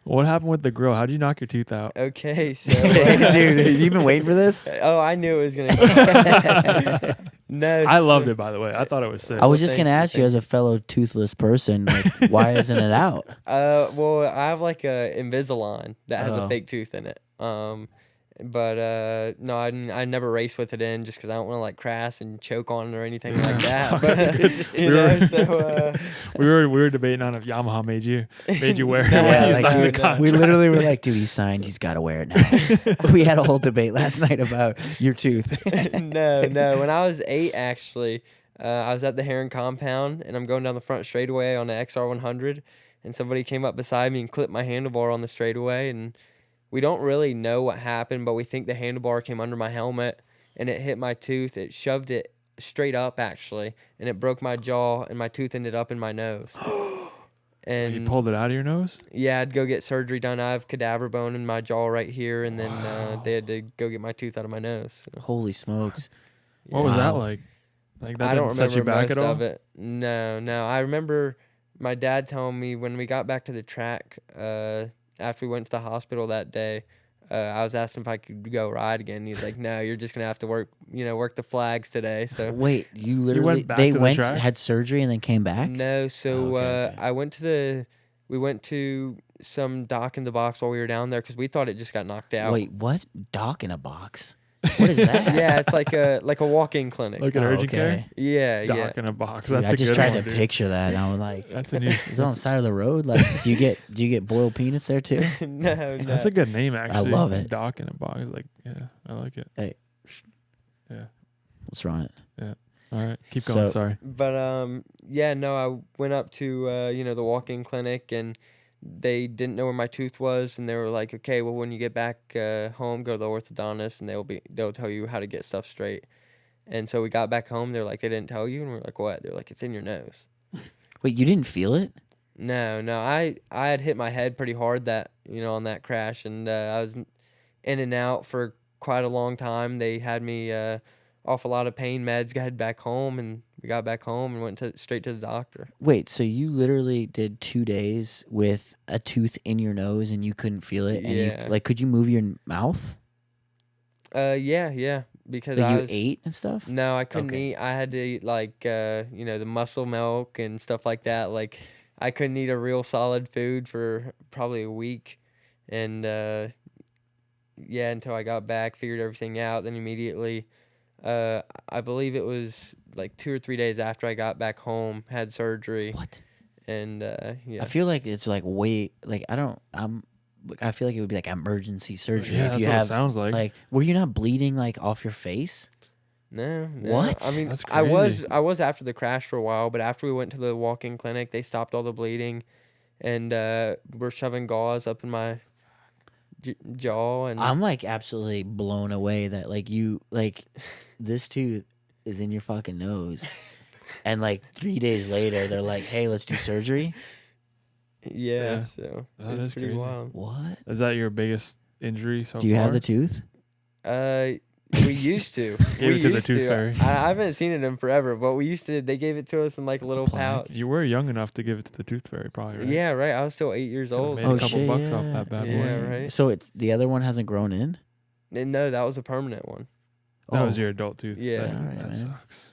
What happened with the grill? How did you knock your tooth out? Okay, so Dude, have you been waiting for this? oh, I knew it was gonna. No, I loved it, by the way. I thought it was sick. I was Well, just gonna thank you, ask you, thank as a fellow toothless person, like, why isn't it out? Well, I have like a Invisalign that has Oh. a fake tooth in it. But no, I never race with it in just because I don't want to like crash and choke on it or anything like that. That's But good. you know, so we were debating on if Yamaha made you wear it No, when you like, signed the no. contract. We literally were like, dude, he's signed. He's got to wear it now. We had a whole debate last night about your tooth. no. When I was 8, actually, I was at the Herrin Compound and I'm going down the front straightaway on the XR100, and somebody came up beside me and clipped my handlebar on the straightaway, and we don't really know what happened, but we think the handlebar came under my helmet and it hit my tooth. It shoved it straight up, actually, and it broke my jaw, and my tooth ended up in my nose. And You pulled it out of your nose? yeah, I'd go get surgery done. I have cadaver bone in my jaw right here, and then they had to go get my tooth out of my nose. So, Holy smokes. What was that Wow. like? Like that I don't didn't set you remember back most at all? of it. No. I remember my dad telling me when we got back to the track, after we went to the hospital that day, I was asking if I could go ride again. He's like, "No, you're just gonna have to work the flags today." So Wait, you literally, back they to the went, track? had surgery, and then came back? no, so Okay. we went to some dock in the box while we were down there because we thought it just got knocked out. Wait, what? Doc in a box? What is that? Yeah, it's like a walk-in clinic. Like an Oh, urgent care? Yeah, Doc yeah. in a box. Dude, That's I a just good tried one, to dude. picture that, and I was like, That's a new. is it on the side of the road? Like, do you get boiled peanuts there too? No. That's a good name, actually. love it. Doc in a box. Like, yeah, I like it. Hey. Yeah. What's wrong with it? All right, keep going. So- Sorry. But yeah, no, I went up to the walk-in clinic, and they didn't know where my tooth was, and they were like, "Okay, well, when you get back home, go to the orthodontist, and they'll tell you how to get stuff straight." And so we got back home. They're like, "They didn't tell you," and we're like, "What?" They're like, "It's in your nose." Wait, you didn't feel it? No, I had hit my head pretty hard on that crash, and I was in and out for quite a long time. They had me off a lot of pain meds. Got back home, and we got back home and went straight to the doctor. Wait, so you literally did 2 days with a tooth in your nose and you couldn't feel it? And Yeah. you, like, could you move your mouth? Yeah, because Like, I you was, ate and stuff? No, I couldn't Okay. eat. I had to eat like the muscle milk and stuff like that. Like I couldn't eat a real solid food for probably a week, and yeah, until I got back, figured everything out. Then immediately, I believe it was like 2 or 3 days after I got back home, had surgery, What? and yeah. I feel like it's like way, like, I feel like it would be like emergency surgery Yeah, if that's you what it have, sounds like. were you not bleeding like off your face? No. What? I mean, That's I was crazy. after the crash for a while, but after we went to the walk-in clinic, they stopped all the bleeding, and we're shoving gauze up in my jaw, and I'm like absolutely blown away that like you, like, this tooth is in your fucking nose. And like 3 days later, they're like, "Hey, let's do surgery." yeah, Yeah. so That it's is pretty crazy. wild. What? Is that your biggest injury so far? Do you have the tooth? We used to. Gave we it to the used tooth fairy. I haven't seen it in forever, but we used to. They gave it to us in like a little Plaque. pouch. You were young enough to give it to the tooth fairy, probably, right? Yeah, right. I was still 8 years Could've old. made Oh, a couple shit, bucks off yeah. that bad boy. Yeah, right. So it's the other one hasn't grown in? And no, that was a permanent one. That Oh. was your adult tooth. Yeah. That, Alright, that man. sucks.